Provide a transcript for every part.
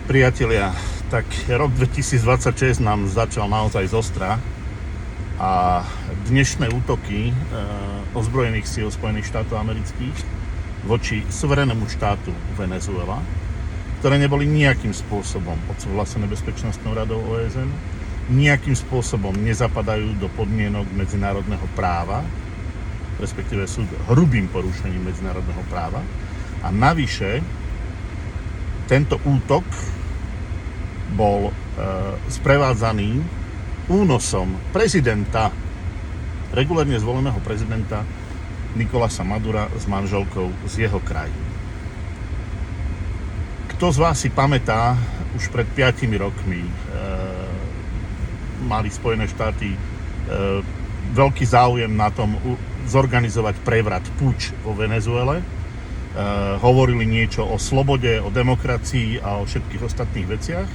Priatelia, tak rok 2026 nám začal naozaj zostra a dnešné útoky ozbrojených síl Spojených štátov amerických voči suverénnemu štátu Venezuela, ktoré neboli nejakým spôsobom odsúhlasené Bezpečnostnou radou OSN, nejakým spôsobom nezapadajú do podmienok medzinárodného práva, respektíve sú hrubým porušením medzinárodného práva. A navyše tento útok bol sprevádzaný únosom prezidenta, regulérne zvoleného prezidenta Nicolasa Madura s manželkou z jeho krajiny. Kto z vás si pamätá, už pred 5 rokmi mali Spojené štáty veľký záujem na tom zorganizovať prevrat, puč vo Venezuele. Hovorili niečo o slobode, o demokracii a o všetkých ostatných veciach,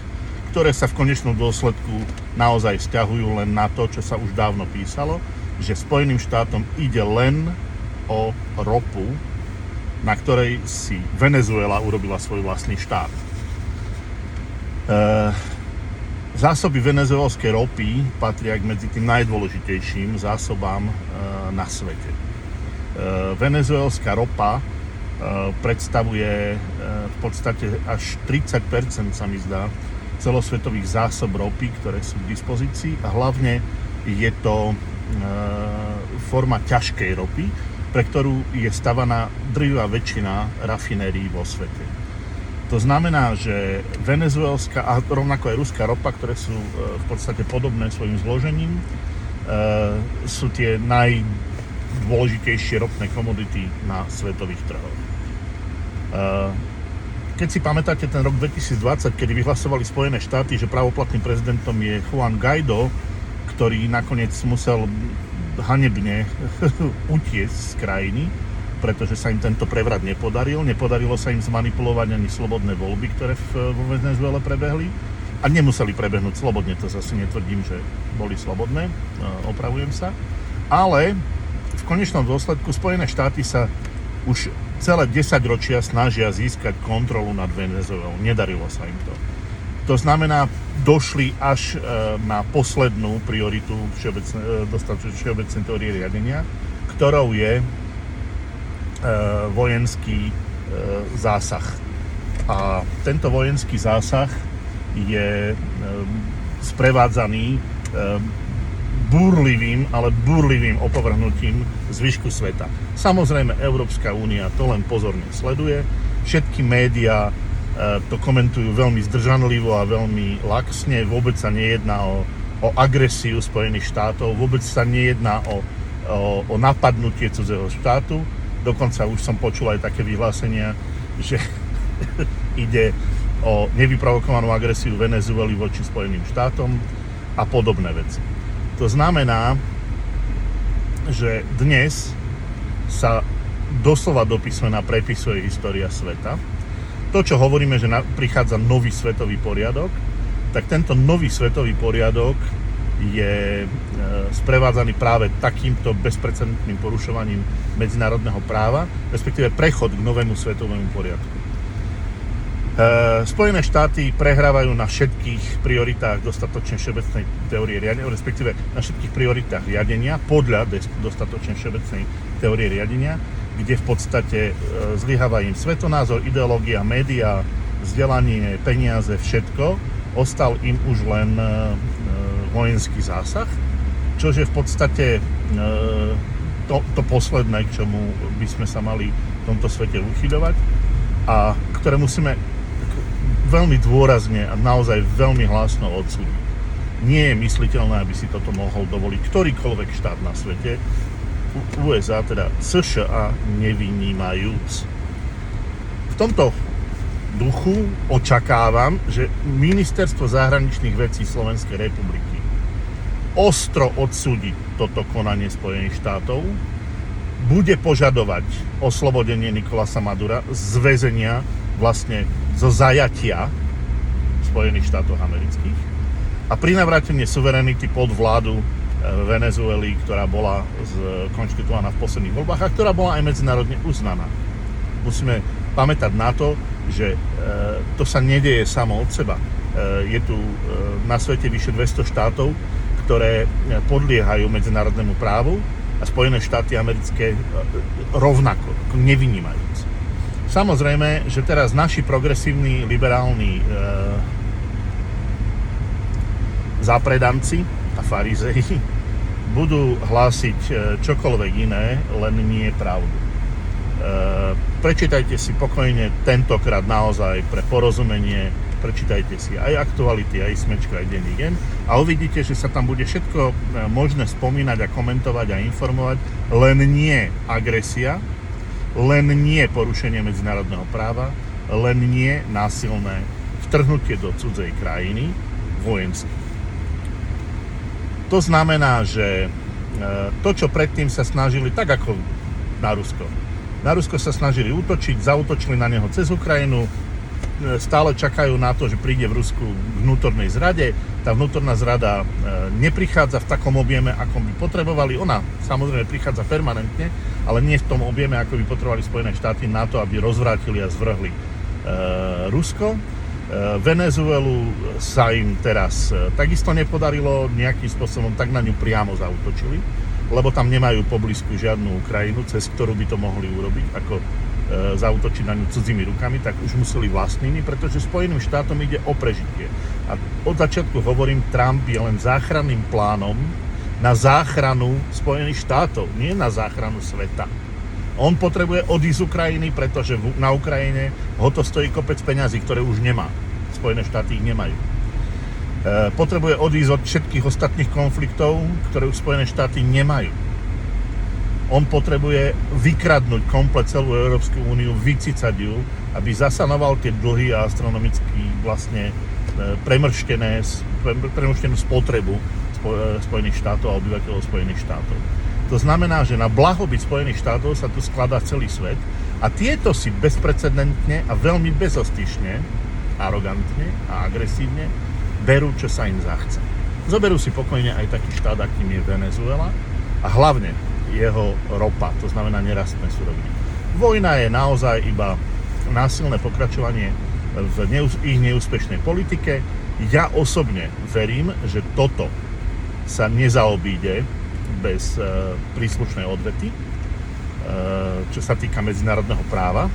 ktoré sa v konečnom dôsledku naozaj vzťahujú len na to, čo sa už dávno písalo, že Spojeným štátom ide len o ropu, na ktorej si Venezuela urobila svoj vlastný štát. Zásoby venezuelskej ropy patria medzi tým najdôležitejším zásobám na svete. Venezuelská ropa predstavuje v podstate až 30%, sa mi zdá, celosvetových zásob ropy, ktoré sú k dispozícii, a hlavne je to forma ťažkej ropy, pre ktorú je stavaná drvivá väčšina rafinérií vo svete. To znamená, že venezuelská a rovnako aj ruská ropa, ktoré sú v podstate podobné svojim zložením, sú tie najdôležitejšie ropné komodity na svetových trhoch. Keď si pamätáte ten rok 2020, kedy vyhlasovali Spojené štáty, že pravoplatným prezidentom je Juan Guaido, ktorý nakoniec musel hanebne utiecť z krajiny, pretože sa im tento prevrat nepodaril. Nepodarilo sa im zmanipulovať ani slobodné voľby, ktoré vo Venezuele prebehli. A nemuseli prebehnúť slobodne, to zase netvrdím, že boli slobodné, opravujem sa. Ale v konečnom dôsledku Spojené štáty sa už celé 10 ročia snažia získať kontrolu nad Venezuelou. Nedarilo sa im to. To znamená, došli až na poslednú prioritu všeobecnej teórie riadenia, ktorou je vojenský zásah. A tento vojenský zásah je sprevádzaný búrlivým opovrhnutím zvyšku sveta. Samozrejme, Európska únia to len pozorne sleduje. Všetky médiá to komentujú veľmi zdržanlivo a veľmi laxne. Vôbec sa nejedná o agresiu Spojených štátov, vôbec sa nejedná o napadnutie cudzého štátu. Dokonca už som počul aj také vyhlásenia, že ide o nevyprovokovanú agresiu Venezuely voči Spojeným štátom a podobné veci. To znamená, že dnes sa doslova do písmena prepisuje história sveta. To, čo hovoríme, že prichádza nový svetový poriadok, tak tento nový svetový poriadok je sprevádzaný práve takýmto bezprecedentným porušovaním medzinárodného práva, respektíve prechod k novému svetovému poriadku. Spojené štáty prehrávajú na všetkých prioritách dostatočne všeobecnej teórie riadenia, respektíve na všetkých prioritách riadenia podľa dostatočne všeobecnej teórie riadenia, kde v podstate zlyháva im svetonázor, ideológia, média, vzdelanie, peniaze, všetko. Ostal im už len vojenský zásah, čo je v podstate to posledné, k čomu by sme sa mali v tomto svete uchyľovať a ktoré musíme veľmi dôrazne a naozaj veľmi hlasno odsúdiť. Nie je mysliteľné, aby si toto mohol dovoliť ktorýkoľvek štát na svete, USA, teda SŠA, nevynímajúc. V tomto duchu očakávam, že Ministerstvo zahraničných vecí Slovenskej republiky ostro odsúdi toto konanie Spojených štátov, bude požadovať oslobodenie Nicolasa Madura z väzenia, vlastne zo zajatia Spojených štátov amerických a pri navrátenie suverenity pod vládu Venezuely, ktorá bola konštituovaná v posledných voľbách a ktorá bola aj medzinárodne uznaná. Musíme pamätať na to, že to sa nedeje samo od seba. Je tu na svete vyše 200 štátov, ktoré podliehajú medzinárodnému právu a Spojené štáty americké rovnako, nevynímajúc. Samozrejme, že teraz naši progresívni, liberálni zápredanci a farizeji budú hlásiť čokoľvek iné, len nie pravdu. Prečítajte si pokojne tentokrát naozaj pre porozumenie, prečítajte si aj aktuality, aj smečko, aj denník N a uvidíte, že sa tam bude všetko možné spomínať a komentovať a informovať, len nie agresia, len nie porušenie medzinárodného práva, len nie násilné vtrhnutie do cudzej krajiny vojensky. To znamená, že to, čo predtým sa snažili, tak ako na Rusko. Na Rusko sa snažili útočiť, zaútočili na neho cez Ukrajinu, stále čakajú na to, že príde v Rusku vnútornej zrade. Tá vnútorná zrada neprichádza v takom objeme, ako by potrebovali. Ona samozrejme prichádza permanentne, ale nie v tom objeme, ako by potrebovali Spojené štáty na to, aby rozvrátili a zvrhli Rusko. Venezuelu sa im teraz takisto nepodarilo nejakým spôsobom, tak na ňu priamo zaútočili, lebo tam nemajú poblízku žiadnu Ukrajinu, cez ktorú by to mohli urobiť, ako zaútočiť na ňu cudzými rukami, tak už museli vlastnými, pretože Spojeným štátom ide o prežitie. A od začiatku hovorím, Trump je len záchranným plánom na záchranu Spojených štátov, nie na záchranu sveta. On potrebuje odísť z Ukrajiny, pretože na Ukrajine ho to stojí kopec peňazí, ktoré už nemá. Spojené štáty ich nemajú. Potrebuje odísť od všetkých ostatných konfliktov, ktoré už Spojené štáty nemajú. On potrebuje vykradnúť komplet celú Európsku úniu, vycicať ju, aby zasanoval tie dlhy a astronomicky vlastne premrštenú spotrebu Spojených štátov a obyvateľov Spojených štátov. To znamená, že na blahobyt Spojených štátov sa tu skladá celý svet a tieto si bezprecedentne a veľmi bezostyšne, arogantne a agresívne berú, čo sa im zachce. Zoberú si pokojne aj taký štát, akým je Venezuela a hlavne jeho ropa, to znamená nerastné suroviny. Vojna je naozaj iba násilné pokračovanie v ich neúspešnej politike. Ja osobne verím, že toto sa nezaobíde bez príslušnej odvety, čo sa týka medzinárodného práva,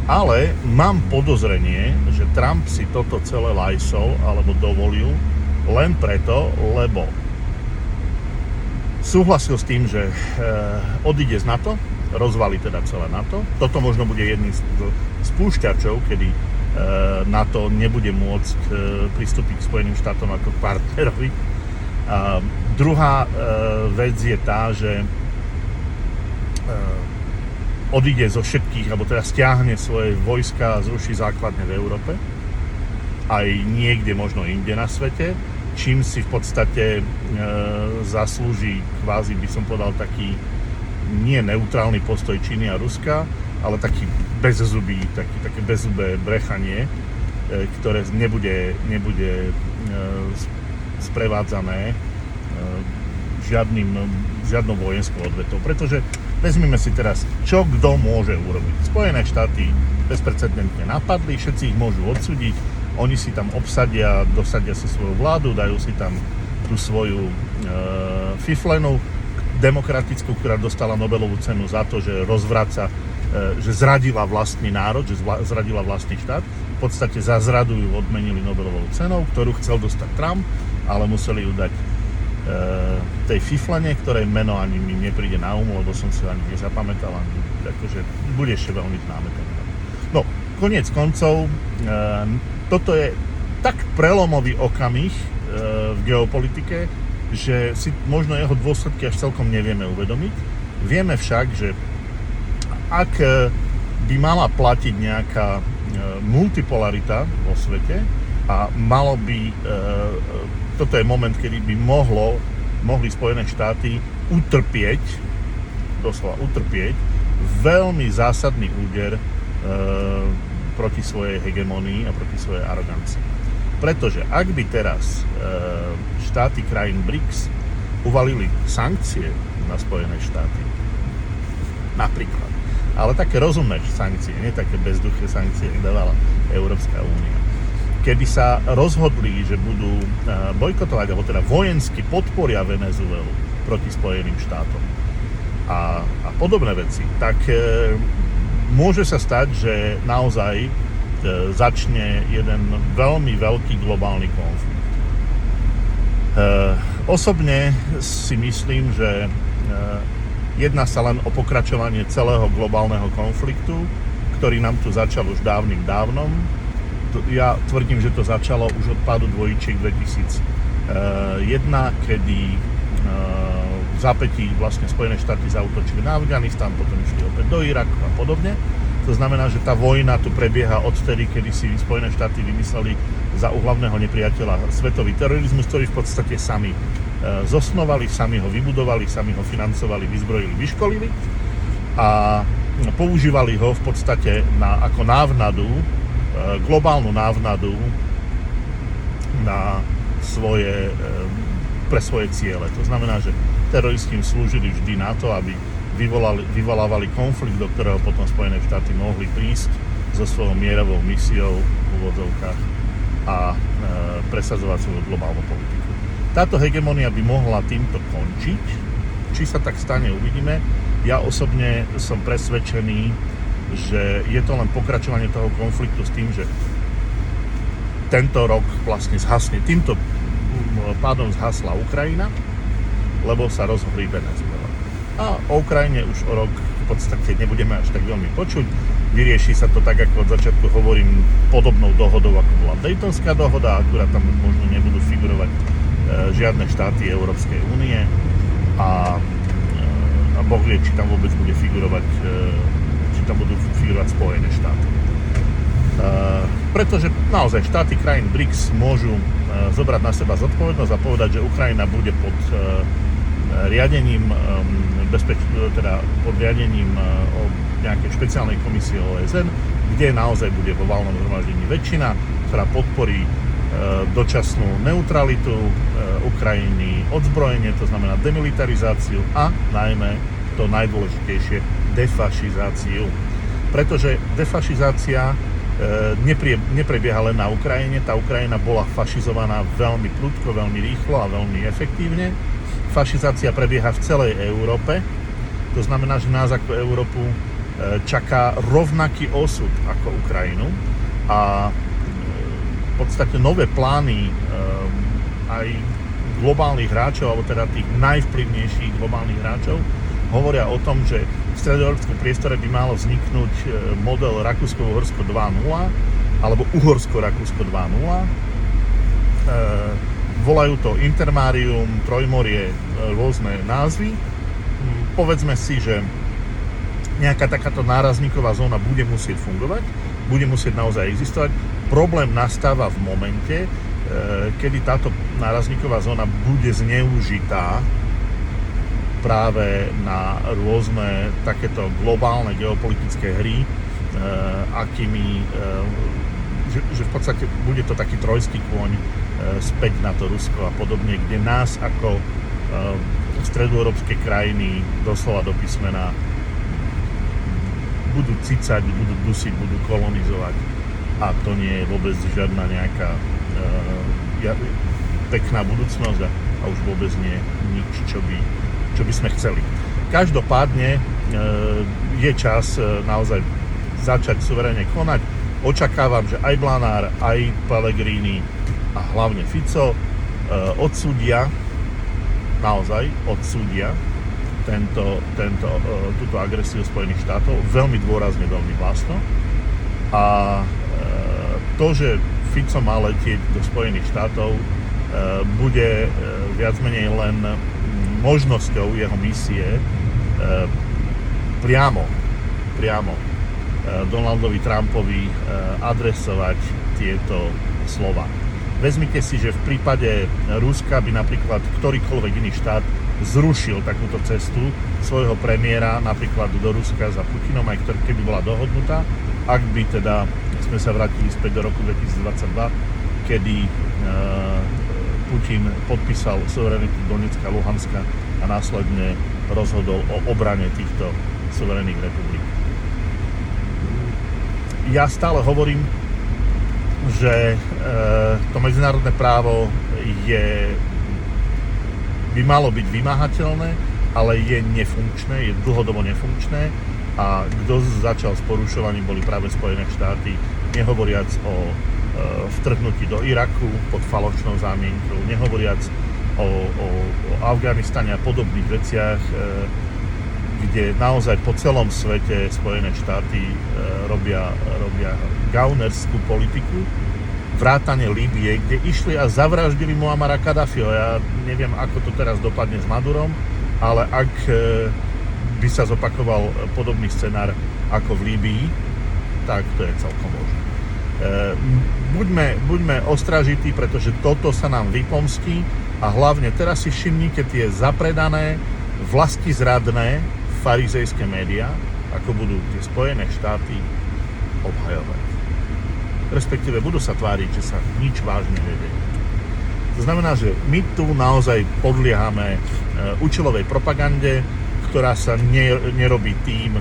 ale mám podozrenie, že Trump si toto celé lajsol alebo dovolil len preto, lebo súhlasil s tým, že odíde z NATO, rozvalí teda celé NATO. Toto možno bude jedným z spúšťačov, kedy NATO nebude môcť pristúpiť k Spojeným štátom ako partnerovi. A druhá vec je tá, že odíde zo všetkých, alebo teda stiahne svoje vojska a zruší základne v Európe, aj niekde možno inde na svete, čím si v podstate zaslúži kvázi, by som povedal, taký nie neutrálny postoj Číny a Ruska, ale taký bezzubý, také bezzubé brechanie, ktoré nebude sprevádzané žiadnou vojenskou odvetou. Pretože vezmime si teraz, čo kto môže urobiť. Spojené štáty bezprecedentne napadli, všetci ich môžu odsúdiť, oni si tam obsadia, dosadia si svoju vládu, dajú si tam tú svoju fiflenu demokratickú, ktorá dostala Nobelovú cenu za to, že rozvraca, že zradila vlastný národ, že zradila vlastný štát. V podstate za zradu ju odmenili Nobelovou cenou, ktorú chcel dostať Trump, ale museli ju dať tej fiflene, ktorej meno ani mi nepríde na lebo som si ani nezapamätal, akože bude ešte veľmi známe. No, koniec koncov, toto je tak prelomový okamih v geopolitike, že si možno jeho dôsledky až celkom nevieme uvedomiť. Vieme však, že ak by mala platiť nejaká multipolarita vo svete a malo by, toto je moment, kedy by mohli Spojené štáty utrpieť, doslova utrpieť, veľmi zásadný úder proti svojej hegemonii a proti svojej arogancii. Pretože ak by teraz štáty krajín BRICS uvalili sankcie na Spojené štáty, napríklad, ale také rozumné sankcie, nie také bezduché sankcie, ako dávala Európska únia. Keby sa rozhodli, že budú bojkotovať, alebo teda vojensky podporia Venezuelu proti Spojeným štátom a podobné veci, tak môže sa stať, že naozaj začne jeden veľmi veľký globálny konflikt. Osobne si myslím, že jedná sa len o pokračovanie celého globálneho konfliktu, ktorý nám tu začal už dávnom. Ja tvrdím, že to začalo už od pádu dvojčiek 2001, kedy v zápätí vlastne Spojené štáty zaútočili na Afganistan, potom išli opäť do Iraku a podobne. To znamená, že tá vojna tu prebieha odtedy, kedy si Spojené štáty vymysleli za úhlavného nepriateľa svetový terorizmus, ktorý v podstate sami zosnovali, sami ho vybudovali, sami ho financovali, vyzbrojili, vyškolili a používali ho v podstate ako návnadu, globálnu návnadu pre svoje ciele. To znamená, že teroristi im slúžili vždy na to, aby vyvolávali konflikt, do ktorého potom Spojené štáty mohli prísť so svojou mierovou misiou v úvodzovkách a presadzovať svoju globálnu politiku. Táto hegemonia by mohla týmto končiť. Či sa tak stane, uvidíme. Ja osobne som presvedčený, že je to len pokračovanie toho konfliktu s tým, že tento rok vlastne zhasne. Týmto pádom zhasla Ukrajina, lebo sa rozhorí Venezuela. A o Ukrajine už o rok v podstate nebudeme až tak veľmi počuť. Vyrieši sa to tak, ako od začiatku hovorím, podobnou dohodou, ako bola Daytonská dohoda, akurát tam možno nebudú figurovať žiadne štáty Európskej únie a Boh vie, či tam vôbec bude figurovať tam budú figurovať Spojené štáty. Pretože naozaj štáty krajín BRICS môžu zobrať na seba zodpovednosť a povedať, že Ukrajina bude pod riadením pod riadením nejakej špeciálnej komisie OSN, kde naozaj bude vo valnom zhromaždení väčšina, ktorá podporí dočasnú neutralitu Ukrajiny, odzbrojenie, to znamená demilitarizáciu a najmä to najdôležitejšie, defašizáciu. Pretože defašizácia neprebieha len na Ukrajine. Tá Ukrajina bola fašizovaná veľmi prudko, veľmi rýchlo a veľmi efektívne. Fašizácia prebieha v celej Európe. To znamená, že nás ako Európu čaká rovnaký osud ako Ukrajinu. A v podstate nové plány aj globálnych hráčov, alebo teda tých najvplyvnejších globálnych hráčov, hovoria o tom, že v stredoeurópskom priestore by malo vzniknúť model Rakúsko-Uhorsko 2.0 alebo Uhorsko-Rakúsko 2.0. Volajú to Intermarium, Trojmorie, rôzne názvy. Povedzme si, že nejaká takáto nárazníková zóna bude musieť fungovať, bude musieť naozaj existovať. Problém nastáva v momente, kedy táto nárazníková zóna bude zneužitá práve na rôzne takéto globálne geopolitické hry, že v podstate bude to taký trojský kôň späť na to Rusko a podobne, kde nás ako stredoeurópske krajiny doslova do písmena budú cicať, budú dusiť, budú kolonizovať a to nie je vôbec žiadna nejaká pekná budúcnosť a už vôbec nie nič, čo by sme chceli. Každopádne je čas naozaj začať suverene konať. Očakávam, že aj Blanár, aj Pellegrini a hlavne Fico odsúdia túto agresiu Spojených štátov veľmi dôrazne, veľmi hlasno. A to, že Fico má letieť do Spojených štátov, bude viac menej len možnosťou jeho misie priamo Donaldovi Trumpovi adresovať tieto slova. Vezmite si, že v prípade Ruska by napríklad ktorýkoľvek iný štát zrušil takúto cestu svojho premiéra napríklad do Ruska za Putinom, aj keby bola dohodnutá, ak by teda sme sa vrátili späť do roku 2022, kedy Putin podpísal suverenitu Donecka a Luhanska a následne rozhodol o obrane týchto suverénnych republik. ja stále hovorím, že to medzinárodné právo by malo byť vymáhateľné, ale je nefunkčné, je dlhodobo nefunkčné a kto začal s porušovaním, boli práve Spojené štáty, nehovoriac o vtrhnutí do Iraku pod falošnou zámienkou, nehovoriac o Afganistane a podobných veciach, kde naozaj po celom svete Spojené štáty robia gaunerskú politiku, vrátane Líbie, kde išli a zavraždili Muammara Kaddafiho. Ja neviem, ako to teraz dopadne s Madurom, ale ak by sa zopakoval podobný scenár ako v Líbii, tak to je celkom možné. Buďme ostražití, pretože toto sa nám vypomstí a hlavne teraz si všimnite tie zapredané, vlastizradné farizejské médiá, ako budú tie Spojené štáty obhajovať. Respektíve budú sa tváriť, že sa nič vážne nedeje. To znamená, že my tu naozaj podliehame účelovej propagande, ktorá sa nerobí tým,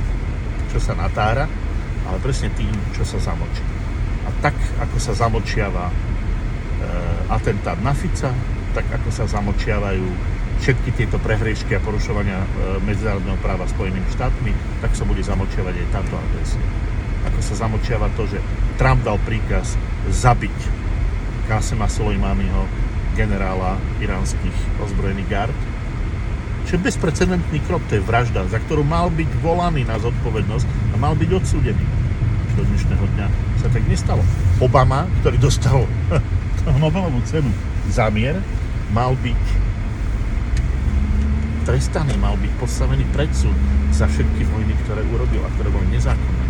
čo sa natára, ale presne tým, čo sa zamočí. A tak, ako sa zamočiava atentát na Fica, tak ako sa zamočiavajú všetky tieto prehriešky a porušovania medzinárodného práva Spojenými štátmi, tak sa bude zamočiavať aj táto agresia. Ako sa zamočiava to, že Trump dal príkaz zabiť Qasema Sulejmányho, generála iránskych ozbrojených gard, čo je bezprecedentný krok, to je vražda, za ktorú mal byť volaný na zodpovednosť a mal byť odsúdený. Do dnešného dňa sa tak nestalo. Obama, ktorý dostal Nobelovú cenu za mier, mal byť trestaný, mal byť postavený pred súd za všetky vojny, ktoré urobil a ktoré boli nezákonné.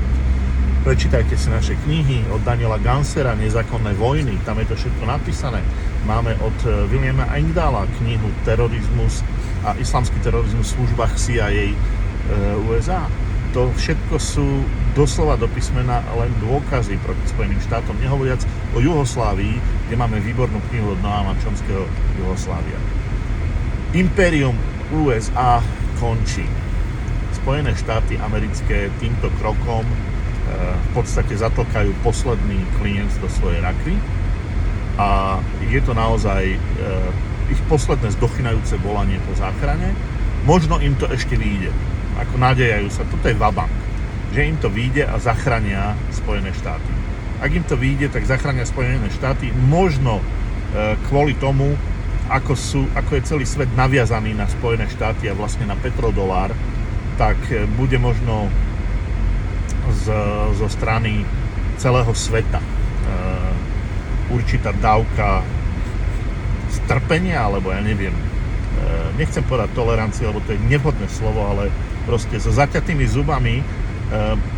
Prečítajte si naše knihy od Daniela Gansera, Nezákonné vojny, tam je to všetko napísané. Máme od Williama Engdahla knihu Terorizmus a islamský terorizmus v službách CIA USA. To všetko sú doslova do písmena len dôkazy proti Spojeným štátom, nehovoriac o Juhoslávii, kde máme výbornú knihu od Noama Chomskyho Juhoslávia. Impérium USA končí. Spojené štáty americké týmto krokom v podstate zatlkajú posledný klinec do svojej rakvy a je to naozaj ich posledné zdochynajúce volanie po záchrane. Možno im to ešte vyjde. Ako nadejajú sa, toto je vabank, že im to vyjde a zachránia Spojené štáty. Ak im to vyjde, tak zachránia Spojené štáty možno kvôli tomu, ako je celý svet naviazaný na Spojené štáty a vlastne na petrodolár, tak bude možno zo strany celého sveta určitá dávka strpenia, alebo ja neviem, nechcem povedať tolerancie, lebo to je nevhodné slovo, ale proste so zaťatými zubami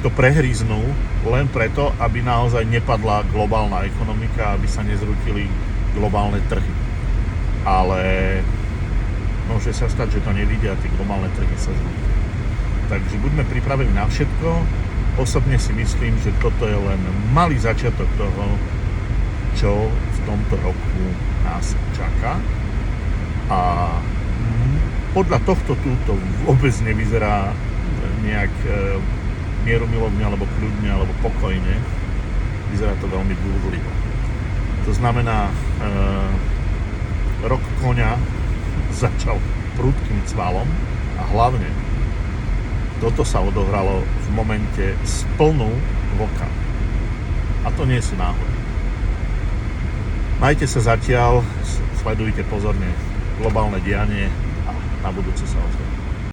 to prehryznú len preto, aby naozaj nepadla globálna ekonomika, aby sa nezrútili globálne trhy. Ale môže sa stať, že to nevidia a tie globálne trhy sa zrútia. Takže buďme pripravení na všetko. Osobne si myslím, že toto je len malý začiatok toho, čo v tomto roku nás čaká. A podľa tohto túto vôbec nevyzerá nejak mierumilovne, alebo kľudne, alebo pokojne. Vyzerá to veľmi búrlivo. To znamená, rok koňa začal prudkým cvalom a hlavne toto sa odohralo v momente splnú vlka. A to nie sú náhody. Majte sa zatiaľ, sledujte pozorne globálne dianie a na budúce sa ozvem.